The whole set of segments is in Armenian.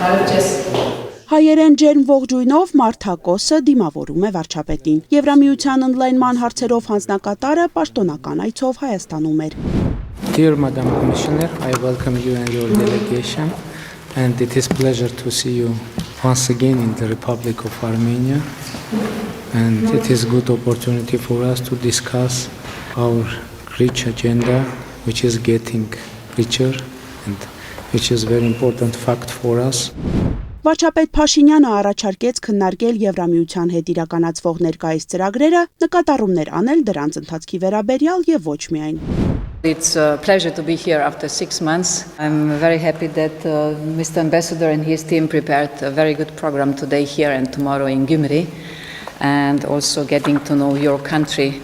Հայերեն ջերմ ողջույնով Մարթակոսը դիմավորում է վարչապետին։ Եվրամիության ընդլայնման հարցերով հանձնակատարը պաշտոնական այցով Հայաստանում էր։ Dear Madam Commissioner, I welcome you and your delegation, and it is a pleasure to see you once again in the Republic of Armenia. And it is a good opportunity for us to discuss our rich agenda, which is getting richer and which is a very important fact for us. Վարչապետ Փաշինյանը առաջարկեց քննարկել Եվրամիության հետ իրականացվող ներկայիս ծրագրերը, նկատառումներ անել դրանց ընթացքի վերաբերյալ եւ ոչ միայն։ It's a pleasure to be here after 6 months. I'm very happy that Mr. Ambassador and his team prepared a very good program today here and tomorrow in Gyumri, and also getting to know your country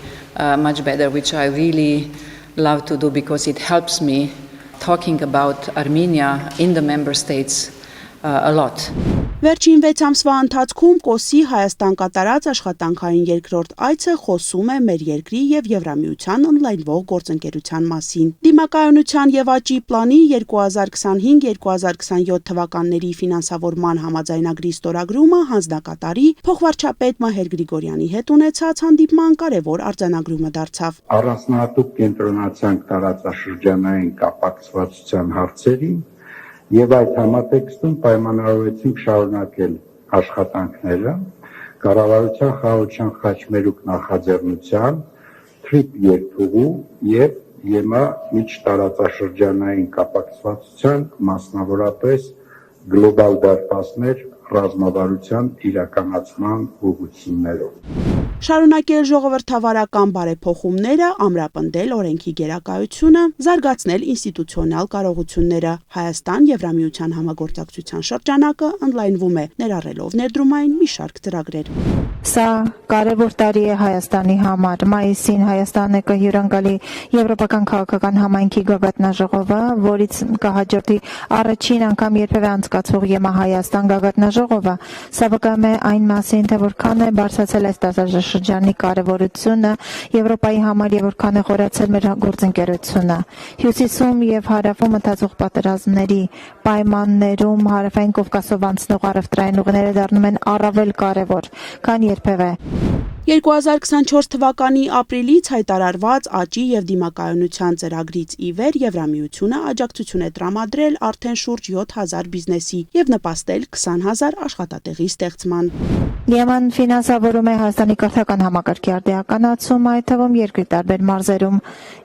much better, which I really love to do because it helps me talking about Armenia in the member states a lot. Վերջին 6 ամսվա ընթացքում ԿՕՍ-ի Հայաստան կատարած աշխատանքային երկրորդ այցը խոսում է մեր երկրի եւ Եվրամիության ընդլայնվող գործընկերության մասին։ Դիմակայունության եւ աճի պլանի 2025-2027 թվականների ֆինանսավորման համաձայնագրի ստորագրումը հանձնակատարի փոխվարչապետ Մահեր Գրիգորյանի հետ ունեցած հանդիպման կարևոր արձանագրումը դարձավ։ Առանձնահատուկ կենտրոնացանք տարածաշրջանային կապակցվածության հարցերին եւ այդ համատեքստում պայմանավորվեցինք շարունակել աշխատանքները կառավարության խաղաղության խաչմերուկ նախաձեռնության TRIP երկուղու եւ ԵՄԱ միջտարածաշրջանային կապակցվածության մասնավորապես գլոբալ դարպասներ ռազմավարության իրականացման ուղղություններով։ Շարունակել ժողովրդավարական բարեփոխումները, ամրապնդել օրենքի գերակայությունը, զարգացնել ինստիտուցիոնալ կարողությունները։ Հայաստան-Եվրամիության համագործակցության շրջանակը ընդլայնվում է, ներառելով ներդրումային մի շարք ծրագրեր։ Սա կարևոր տարի է Հայաստանի համար։ Մայիսին Հայաստանը կհյուրընկալի Եվրոպական քաղաքական համայնքի գագաթնաժողովը, որից կհաջորդի առաջին անգամ երբևէ անցկացվող ԵՄԱ Հայաստան գագաթնաժողովը։ Սա վկայում է այն մասին, թե որքան է բարձրացել այս տարածաշրջանի կարևորությունը Եվրոպայի համար եւ որքան է խորացել մեր գործընկերությունը։ Հյուսիսում եւ հարավում ընթացող պատերազմների պայմաններում հարավային Կովկասով անցնող առևտրային ուղիները դառնում են առավել կարևոր, քան երբևէ։ 2024 թվականի ապրիլից հայտարարված աճի եւ դիմակայունության ծրագրից ի վեր Եվրամիությունը աջակցություն է տրամադրել արդեն շուրջ 7000 բիզնեսի եւ նպաստել 20000 աշխատատեղի ստեղծման։ ԵՄ-ն ֆինանսավորում է Հայաստանի կրթական համակարգի արդիականացումը, այդ թվում երկրի տարբեր մարզերում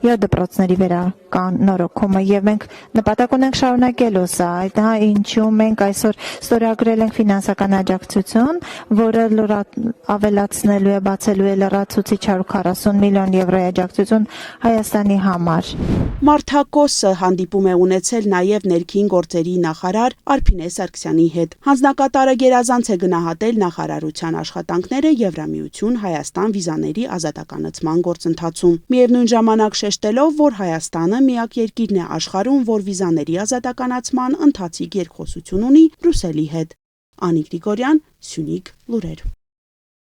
եւ դպրոցների վերանորոգումը, եւ մենք նպատակ ունենք շարունակելու սա։ Այդ ինչու մենք այսօր ստորագրել ենք ֆինանսական աջակցություն, որը ավելացնելու է բացելու է լրացուցիչ 140 միլիոն եվրոյի աջակցություն Հայաստանի համար։ Մարթակոսը հանդիպում է ունեցել նաև ներքին գործերի նախարար Արփինե Սարգսյանի հետ։ Հանձնակատարը գերազանց է գնահատել նախարարության աշխատանքները Եվրամիություն-Հայաստան վիզաների ազատականացման գործընթացում։ Միևնույն ժամանակ շեշտելով, որ Հայաստանը միակ երկիրն է աշխարհում, որ վիզաների ազատականացման ընթացիկ երկխոսություն ունի Բրյուսելի հետ։ Անի Գրիգորյան, Սյունիք լուրեր։